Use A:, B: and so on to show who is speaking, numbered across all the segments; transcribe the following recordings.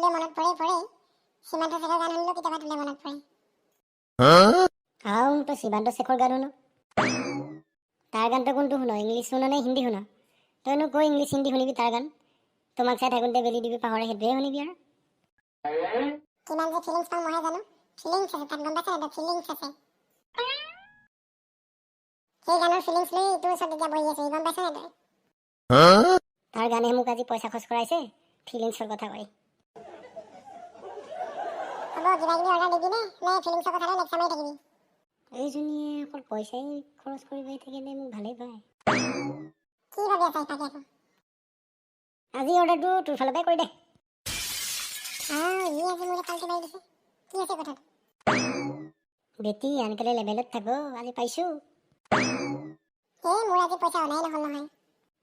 A: শুনিলে মনত পৰে সীমান্ত শেখৰ গান শুনিলেও কেতিয়াবা তোলে মনত পৰে।
B: তই সীমান্ত শেখৰ গান শুনো? তাৰ গানটো কোনটো শুন? ইংলিছ শুন নে হিন্দী শুন? তইনো কৈ ইংলিছ হিন্দী শুনিবি তাৰ গান? তোমাক চাই থাকোঁতে বেলি দিবি পাহৰে সেইটোৱে শুনিবি আৰু।
A: কিমান যে ফিলিংছ পাওঁ মইহে জানো। ফিলিংছ আছে তাত, গম পাইছা নাই? ফিলিংছ আছে। সেই গানৰ ফিলিংছ লৈ তোৰ ওচৰত এতিয়া বহি আছে, গম পাইছা নাই তই?
B: তাৰ গানে মোক আজি পইচা খৰচ কৰাইছে ফিলিংছৰ কথা কৈ।
A: হ'ব, কিবা কিবি অৰ্ডাৰ দিবি নে ফিলিংছৰ কথা লৈ লেকচাৰ মাৰি থাকিবি?
B: এইজনীয়ে অকল পইচাই খৰচ কৰিব থাকিলে মোক ভালেই পায়।
A: কি ভাবি আছা তাকে আকৌ?
B: আজি অৰ্ডাৰটো তোৰ ফালৰ পৰাই কৰি দে।
A: ই আজি মোৰে পাল্টি মাৰি দিছে। কি আছে কথাটো?
B: বেটি আনকালে লেভেলত থাকো, আজি পাইছোঁ।
A: মোৰ আজি পইচা অনাই নহ'ল নহয়।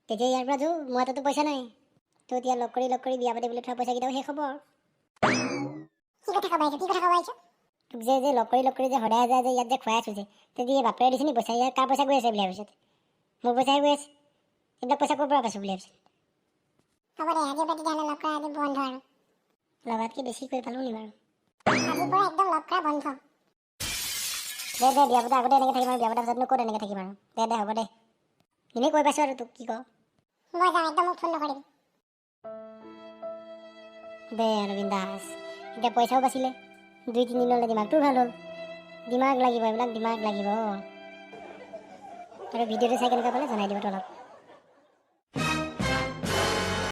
B: তেতিয়া ইয়াৰ পৰা মোৰ হাততো পইচা নাই। তো এতিয়া লগ কৰি বিয়া পাতিবলৈ থোৱা পইচাকেইটাও শেষ হ'ব আৰু।
A: কি কথা কব আহিছ?
B: তোক যে লগ কৰি যে সদায় যায় যে ইয়াত যে খুৱাই আছোঁ যে, তেতিয়া বাপেৰে দিছে নি পইচা? ইয়াৰ কাৰ পইচা গৈ আছে বুলি ভাবিছে? মোৰ পইচাহে গৈ আছে। এইবিলাক পইচা ক'ৰ পৰা পাইছোঁ বুলি ভাবিছে?
A: হ'ব দে, আজিৰ পৰা তেতিয়াহ'লে লগ কৰা আজি বন্ধ আৰু।
B: লগাতকৈ বেছি কৰি পালোঁ নি বাৰু?
A: আজিৰ পৰা একদম লগ কৰা বন্ধ।
B: দে বিয়া পতা আগতে এনেকৈ থাকিম আৰু বিয়া পতাৰ পিছতনো ক'ত এনেকৈ থাকিম আৰু? দে হ'ব দে। এনেই কৈ পাইছোঁ আৰু তোক কি কওঁ।
A: মই যাওঁ, একদম মোক ফোন নকৰিবি।
B: দে আৰু বিন্দাছ। এতিয়া পইচাও বাচিলে, 2-3 দিনলৈ দিমাগটোও ভাল হ'ল। দিমাগ লাগিব, এইবিলাক দিমাগ লাগিব। আৰু ভিডিঅ'টো চাই কেনেকুৱা পালে জনাই দিবতো অলপ।